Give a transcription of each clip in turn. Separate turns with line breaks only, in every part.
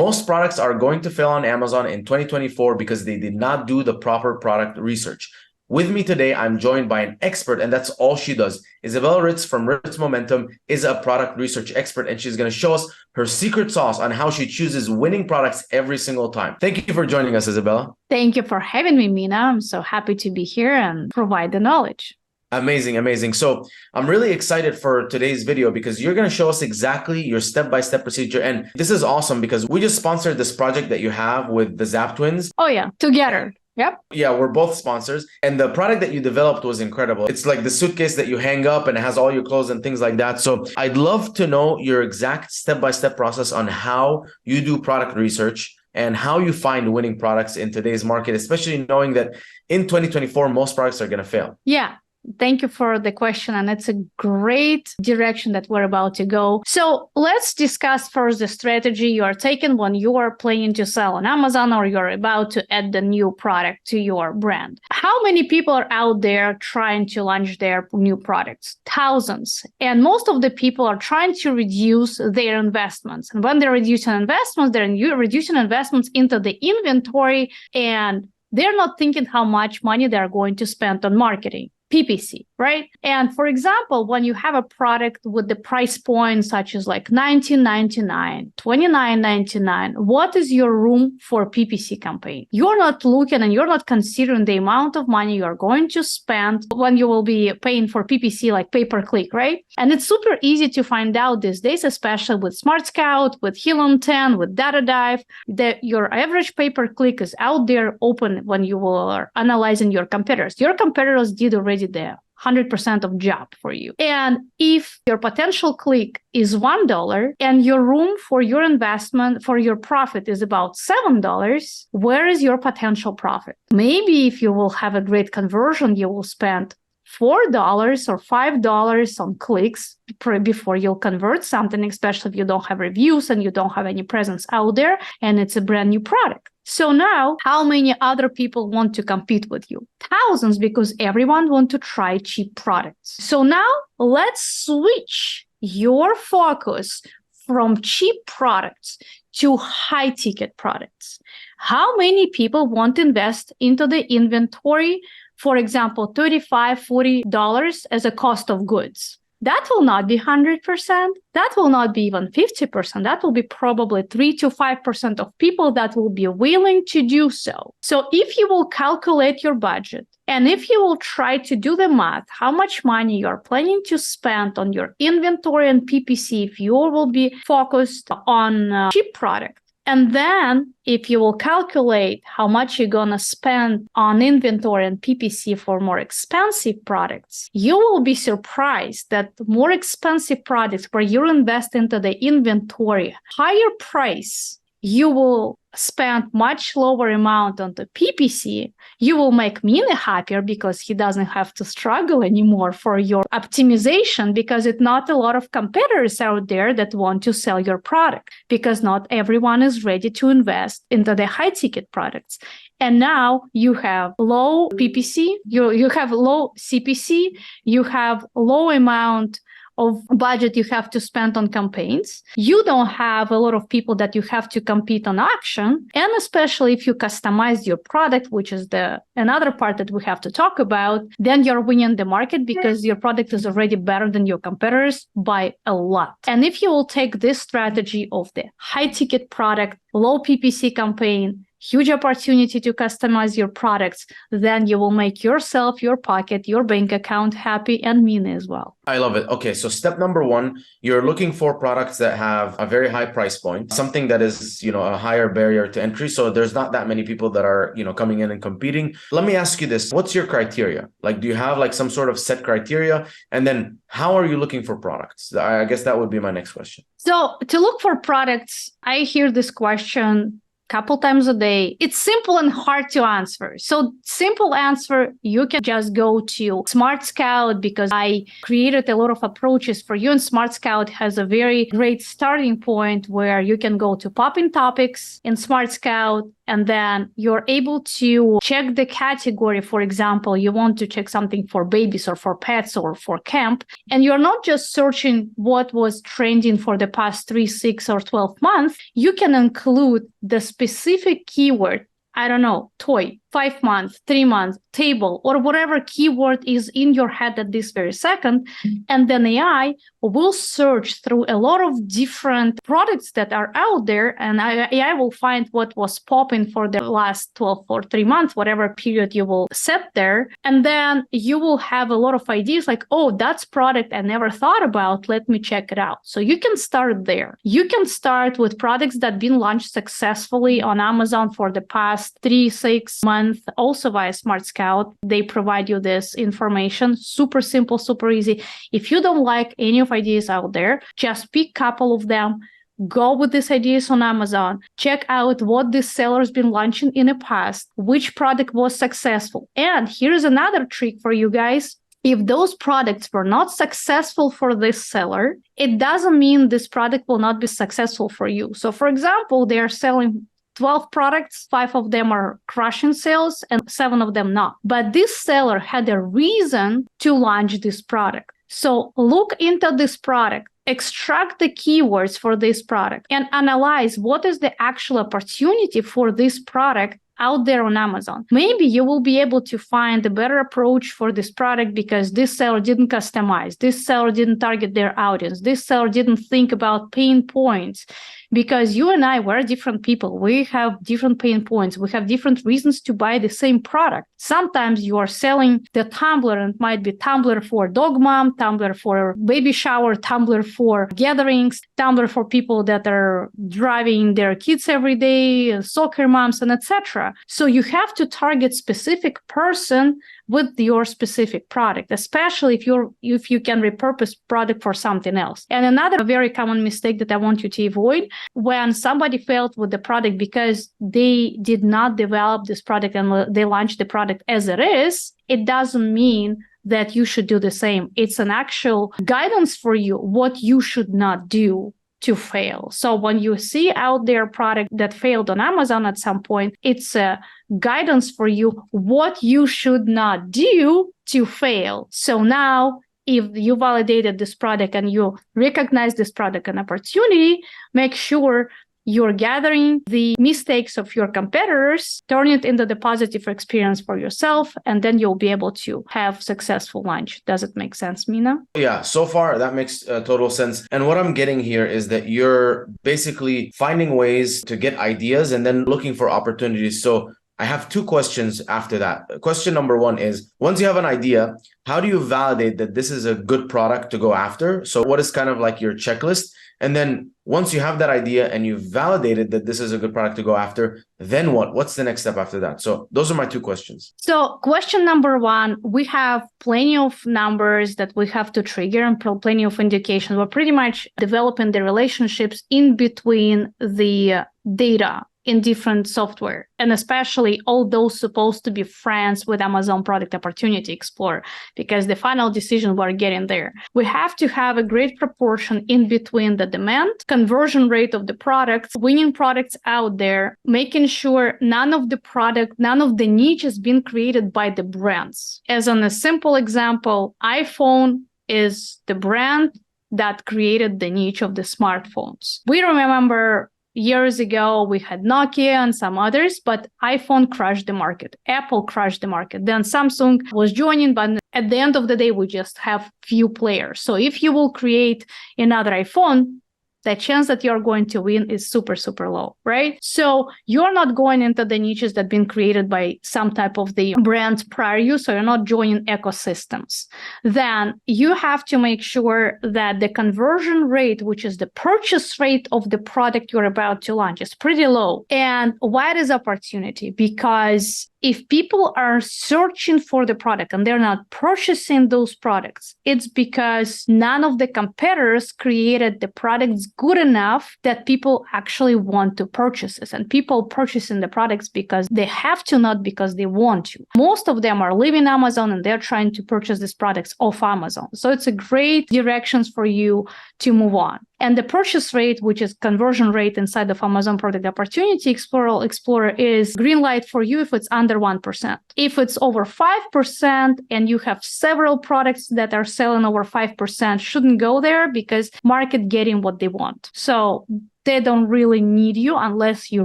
most products are going to fail on Amazon in 2024 because they did not do the proper product research. With me today, I'm joined by an expert, and that's all she does. Isabella Ritz from Ritz Momentum is a product research expert, and she's going to show us her secret sauce on how she chooses winning products every single time. Thank you for joining us, Isabella.
Thank you for having me, Mina. I'm so happy to be here and provide the knowledge.
Amazing, amazing. So I'm really excited for today's video because you're going to show us exactly your step-by-step procedure. And this is awesome because we just sponsored this project that you have with the Zap Twins.
Oh yeah, together. Yep.
Yeah, we're both sponsors. And the product that you developed was incredible. It's like the suitcase that you hang up and it has all your clothes and things like that. So I'd love to know your exact step-by-step process on how you do product research and how you find winning products in today's market, especially knowing that in 2024, most products are going to fail.
Yeah. Thank you for the question. And it's a great direction that we're about to go. So let's discuss first the strategy you are taking when you are planning to sell on Amazon or you're about to add the new product to your brand. How many people are out there trying to launch their new products? Thousands. And most of the people are trying to reduce their investments. And when they're reducing investments, they're reducing investments into the inventory, and they're not thinking how much money they're going to spend on marketing. PPC, right? And for example, when you have a product with the price point such as like $19.99, $29.99, what is your room for PPC campaign? You're not looking and you're not considering the amount of money you are going to spend when you will be paying for PPC, like pay-per-click, right? And it's super easy to find out these days, especially with Smart Scout, with Helium 10, with Data Dive, that your average pay-per-click is out there open when you are analyzing your competitors. Your competitors did already the 100% of job for you. And if your potential click is $1 and your room for your investment, for your profit is about $7, where is your potential profit? Maybe if you will have a great conversion, you will spend $4 or $5 on clicks before you'll convert something, especially if you don't have reviews and you don't have any presence out there and it's a brand new product. So now, how many other people want to compete with you? Thousands, because everyone wants to try cheap products. So now let's switch your focus from cheap products to high ticket products. How many people want to invest into the inventory? For example, $35, $40 as a cost of goods. That will not be 100%. That will not be even 50%. That will be probably 3 to 5% of people that will be willing to do so. So if you will calculate your budget and if you will try to do the math, how much money you're planning to spend on your inventory and PPC, if you will be focused on cheap product, and then if you will calculate how much you're going to spend on inventory and PPC for more expensive products, you will be surprised that more expensive products where you invest into the inventory, higher price, you will spend much lower amount on the PPC. You will make Mina happier because he doesn't have to struggle anymore for your optimization, because it's not a lot of competitors out there that want to sell your product, because not everyone is ready to invest into the high ticket products. And now you have low PPC, you have low CPC, you have low amount of budget you have to spend on campaigns. You don't have a lot of people that you have to compete on auction. And especially if you customize your product, which is another part that we have to talk about, then you're winning the market because your product is already better than your competitors by a lot. And if you will take this strategy of the high ticket product, low PPC campaign, huge opportunity to customize your products, then you will make yourself, your pocket, your bank account happy, and Mina as well.
I love it. Okay, so step number one, you're looking for products that have a very high price point, something that is, a higher barrier to entry. So there's not that many people that are, coming in and competing. Let me ask you this. What's your criteria? Like, do you have like some sort of set criteria? And then how are you looking for products? I guess that would be my next question.
So to look for products, I hear this question couple times a day. It's simple and hard to answer. So simple answer, you can just go to Smart Scout, because I created a lot of approaches for you. And Smart Scout has a very great starting point where you can go to pop-in topics in Smart Scout. and then you're able to check the category. For example, you want to check something for babies or for pets or for camp, and you're not just searching what was trending for the past 3, 6, or 12 months. You can include the specific keyword, I don't know, toy, 5 months, 3 months, table, or whatever keyword is in your head at this very second. And then AI will search through a lot of different products that are out there, and AI will find what was popping for the last 12 or 3 months, whatever period you will set there. And then you will have a lot of ideas like, oh, that's product I never thought about. Let me check it out. So you can start there. You can start with products that have been launched successfully on Amazon for the past 3, 6 months. Also via Smart Scout, they provide you this information. Super simple, super easy. If you don't like any of ideas out there, just pick a couple of them, go with these ideas on Amazon, check out what this seller's been launching in the past, which product was successful. And here's another trick for you guys. If those products were not successful for this seller, it doesn't mean this product will not be successful for you. So for example, they are selling 12 products, 5 of them are crushing sales and 7 of them not. But this seller had a reason to launch this product. So look into this product, extract the keywords for this product, and analyze what is the actual opportunity for this product out there on Amazon. Maybe you will be able to find a better approach for this product because this seller didn't customize, this seller didn't target their audience, this seller didn't think about pain points. Because you and I, we're different people. We have different pain points. We have different reasons to buy the same product. Sometimes you are selling the tumbler, and it might be tumbler for dog mom, tumbler for baby shower, tumbler for gatherings, tumbler for people that are driving their kids every day, soccer moms, and etc. So you have to target specific person with your specific product, especially if you can repurpose product for something else. And another very common mistake that I want you to avoid, when somebody failed with the product because they did not develop this product and they launched the product as it is, it doesn't mean that you should do the same. It's an actual guidance for you, what you should not do to fail. So when you see out there product that failed on Amazon at some point, it's a guidance for you what you should not do to fail. So now, if you validated this product and you recognize this product an opportunity, make sure you're gathering the mistakes of your competitors, turn it into the positive experience for yourself, and then you'll be able to have successful launch. Does it make sense, Mina?
Yeah, so far that makes total sense. And what I'm getting here is that you're basically finding ways to get ideas and then looking for opportunities. So I have 2 questions after that. Question number 1 is, once you have an idea, how do you validate that this is a good product to go after? So what is kind of like your checklist? And then once you have that idea and you've validated that this is a good product to go after, then what? What's the next step after that? So those are my 2 questions.
So question number 1, we have plenty of numbers that we have to trigger and plenty of indications. We're pretty much developing the relationships in between the data in different software, and especially all those supposed to be friends with Amazon Product Opportunity Explorer, because the final decision we're getting there. We have to have a great proportion in between the demand, conversion rate of the products, winning products out there, making sure none of the niche has been created by the brands. As on a simple example, iPhone is the brand that created the niche of the smartphones. We remember years ago, we had Nokia and some others, but iPhone crushed the market. Apple crushed the market. Then Samsung was joining, but at the end of the day, we just have few players. So if you will create another iPhone, the chance that you're going to win is super, super low, right? So you're not going into the niches that have been created by some type of the brand prior you, so you're not joining ecosystems. Then you have to make sure that the conversion rate, which is the purchase rate of the product you're about to launch, is pretty low. And why it is opportunity? Because if people are searching for the product and they're not purchasing those products, it's because none of the competitors created the products good enough that people actually want to purchase it. And people purchasing the products because they have to, not because they want to. Most of them are leaving Amazon and they're trying to purchase these products off Amazon. So it's a great directions for you to move on. And the purchase rate, which is conversion rate inside of Amazon Product Opportunity Explorer is green light for you if it's under 1%. If it's over 5% and you have several products that are selling over 5%, shouldn't go there because market getting what they want. So they don't really need you unless you're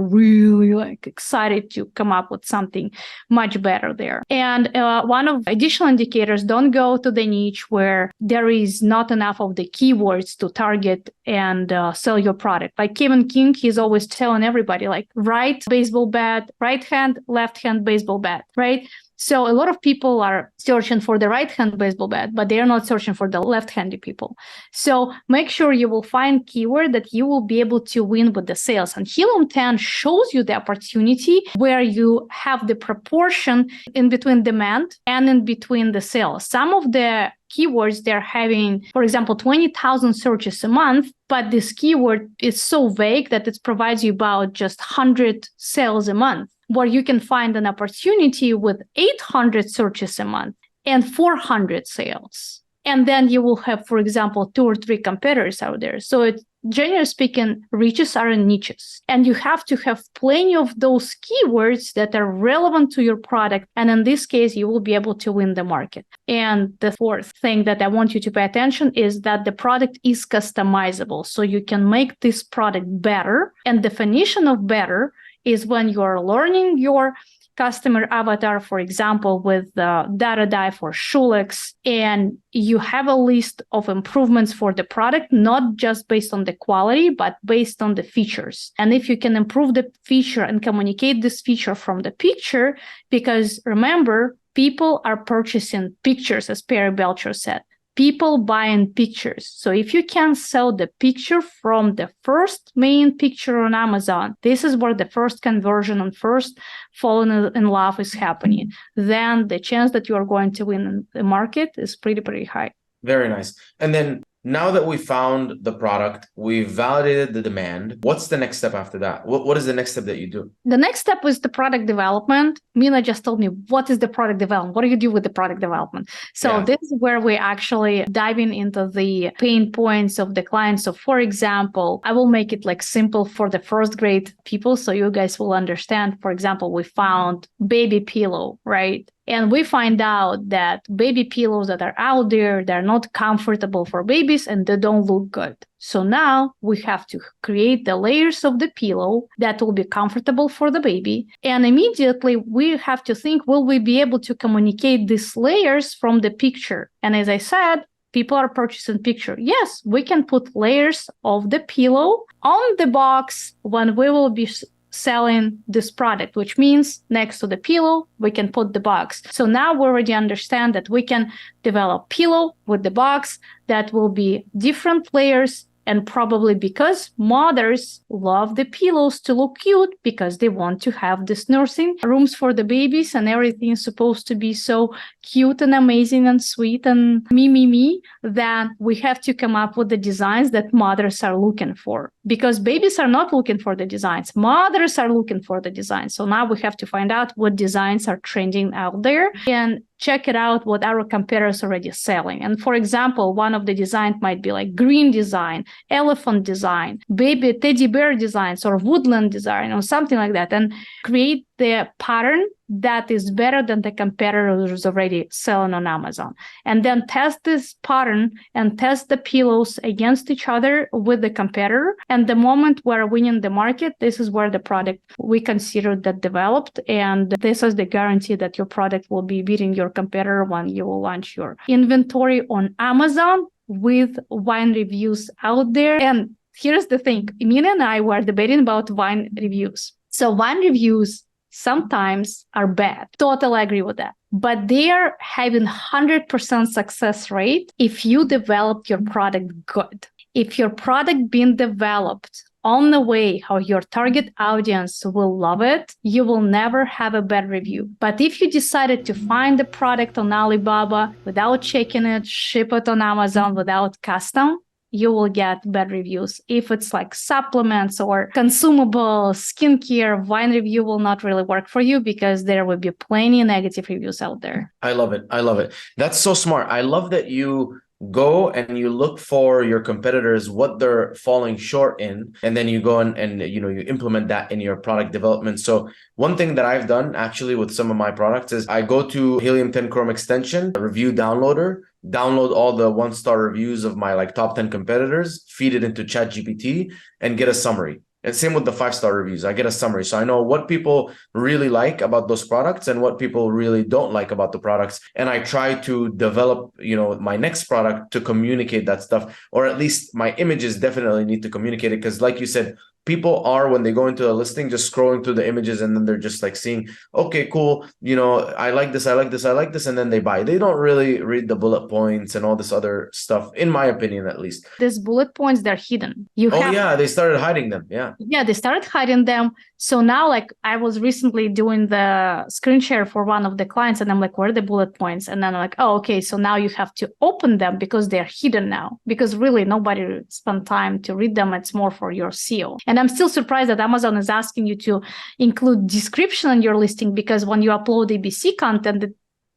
really excited to come up with something much better there. And one of additional indicators, don't go to the niche where there is not enough of the keywords to target and sell your product. Like Kevin King, he's always telling everybody right baseball bat, right hand, left hand baseball bat, right? So a lot of people are searching for the right-hand baseball bat, but they are not searching for the left-handed people. So make sure you will find keyword that you will be able to win with the sales. And Helium 10 shows you the opportunity where you have the proportion in between demand and in between the sales. Some of the keywords, they're having, for example, 20,000 searches a month, but this keyword is so vague that it provides you about just 100 sales a month, where you can find an opportunity with 800 searches a month and 400 sales. And then you will have, for example, 2 or 3 competitors out there. So it's, generally speaking, riches are in niches. And you have to have plenty of those keywords that are relevant to your product. And in this case, you will be able to win the market. And the fourth thing that I want you to pay attention is that the product is customizable. So you can make this product better. And definition of better is when you're learning your customer avatar, for example, with data dive for Schulex, and you have a list of improvements for the product, not just based on the quality, but based on the features. And if you can improve the feature and communicate this feature from the picture, because remember, people are purchasing pictures, as Perry Belcher said. People buying pictures. So if you can sell the picture from the first main picture on Amazon, this is where the first conversion and first falling in love is happening. Then the chance that you are going to win in the market is pretty high.
Very nice. And then now that we found the product, we validated the demand, what's the next step after that? What is the next step that you do?
The next step is the product development. Mina just told me, what is the product development? What do you do with the product development? So This is where we actually diving into the pain points of the client. So for example, I will make it simple for the first grade people so you guys will understand. For example, we found baby pillow, right? And we find out that baby pillows that are out there, they're not comfortable for babies and they don't look good. So now we have to create the layers of the pillow that will be comfortable for the baby. And immediately we have to think, will we be able to communicate these layers from the picture? And as I said, people are purchasing picture. Yes, we can put layers of the pillow on the box when we will be selling this product, which means next to the pillow, we can put the box. So now we already understand that we can develop pillow with the box that will be different layers. And probably because mothers love the pillows to look cute because they want to have this nursing rooms for the babies and everything is supposed to be so cute and amazing and sweet and me, then we have to come up with the designs that mothers are looking for. Because babies are not looking for the designs. Mothers are looking for the designs. So now we have to find out what designs are trending out there and check it out what our competitors are already selling. And for example, one of the designs might be green design, elephant design, baby teddy bear designs, or woodland design, or something like that, and create the pattern that is better than the competitors already selling on Amazon. And then test this pattern and test the pillows against each other with the competitor. And the moment we're winning the market, this is where the product we consider that developed. And this is the guarantee that your product will be beating your competitor when you will launch your inventory on Amazon with wine reviews out there. And here's the thing, Emina and I were debating about wine reviews. So wine reviews sometimes are bad. Totally agree with that. But they are having 100% success rate if you develop your product good. If your product being developed on the way how your target audience will love it, you will never have a bad review. But if you decided to find the product on Alibaba without checking it, ship it on Amazon without custom, you will get bad reviews. If it's supplements or consumable skincare, wine review will not really work for you because there will be plenty of negative reviews out there.
I love it. I love it. That's so smart. I love that you go and you look for your competitors, what they're falling short in, and then you go and you implement that in your product development. So one thing that I've done actually with some of my products is I go to Helium 10 Chrome extension, review downloader, download all the 1-star reviews of my like top 10 competitors, feed it into ChatGPT, and get a summary. And same with the 5-star reviews. I get a summary. So I know what people really like about those products and what people really don't like about the products. And I try to develop, my next product to communicate that stuff, or at least my images definitely need to communicate it. Because like you said, people are, when they go into a listing, just scrolling through the images and then they're just like seeing, okay, cool, I like this, I like this, I like this, and then they buy. They don't really read the bullet points and all this other stuff, in my opinion, at least.
These bullet points, they're hidden.
Yeah, they started hiding them.
Yeah, they started hiding them. So now, like, I was recently doing the screen share for one of the clients, and I'm like, where are the bullet points? And then I'm like, oh, okay, so now you have to open them because they're hidden now, because really nobody spent time to read them. It's more for your SEO. And I'm still surprised that Amazon is asking you to include description on your listing, because when you upload ABC content,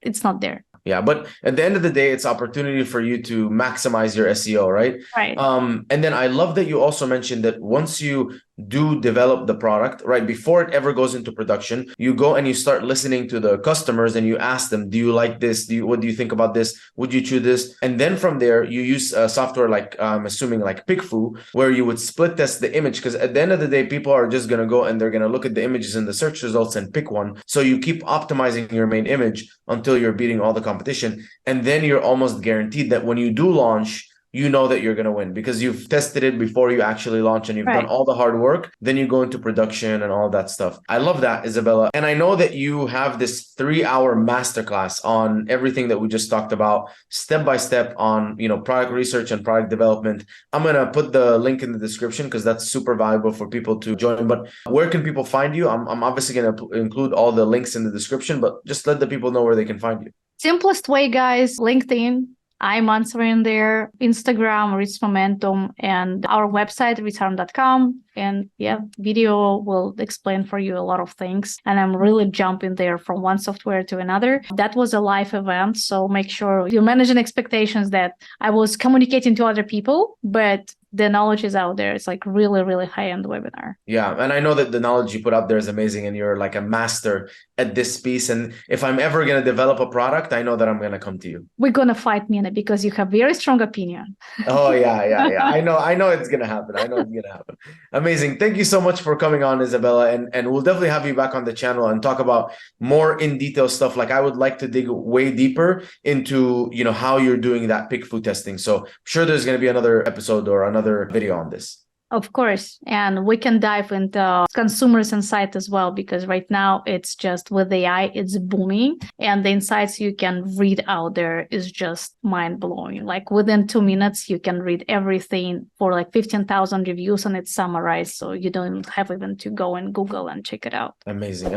it's not there.
Yeah, but at the end of the day, it's opportunity for you to maximize your SEO, right?
Right.
And then I love that you also mentioned that once you do develop the product, right, before it ever goes into production, you go and you start listening to the customers and you ask them, do you like this? What do you think about this? Would you choose this? And then from there, you use software like, I'm assuming like PickFu, where you would split test the image, because at the end of the day, people are just going to go and they're going to look at the images in the search results and pick one. So you keep optimizing your main image until you're beating all the competition. And then you're almost guaranteed that when you do launch, you know that you're going to win because you've tested it before you actually launch and you've done all the hard work. Then you go into production and all that stuff. I love that, Isabella. And I know that you have this 3-hour masterclass on everything that we just talked about, step by step on, product research and product development. I'm going to put the link in the description because that's super valuable for people to join. But where can people find you? I'm obviously going to include all the links in the description, but just let the people know where they can find you.
Simplest way, guys, LinkedIn. I'm answering there, Instagram, Reach Momentum, and our website, return.com. And yeah, video will explain for you a lot of things. And I'm really jumping there from one software to another. That was a live event. So make sure you're managing expectations that I was communicating to other people, but the knowledge is out there. It's like really, really high-end webinar.
Yeah. And I know that the knowledge you put out there is amazing and you're like a master at this piece. And if I'm ever going to develop a product, I know that I'm going to come to you.
We're going to fight, Mina, because you have very strong opinion.
Oh, yeah. I know it's going to happen. I know it's going to happen. Amazing. Thank you so much for coming on, Isabella. And we'll definitely have you back on the channel and talk about more in detail stuff. Like I would like to dig way deeper into, how you're doing that PickFu testing. So I'm sure there's going to be another episode or another video on this.
Of course. And we can dive into consumers' insight as well, because right now it's just with AI, it's booming. And the insights you can read out there is just mind blowing. Like within 2 minutes, you can read everything for like 15,000 reviews and it's summarized. So you don't have even to go and Google and check it out.
Amazing.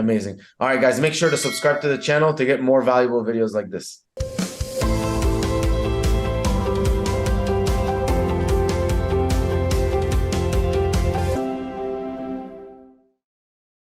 All right, guys, make sure to subscribe to the channel to get more valuable videos like this.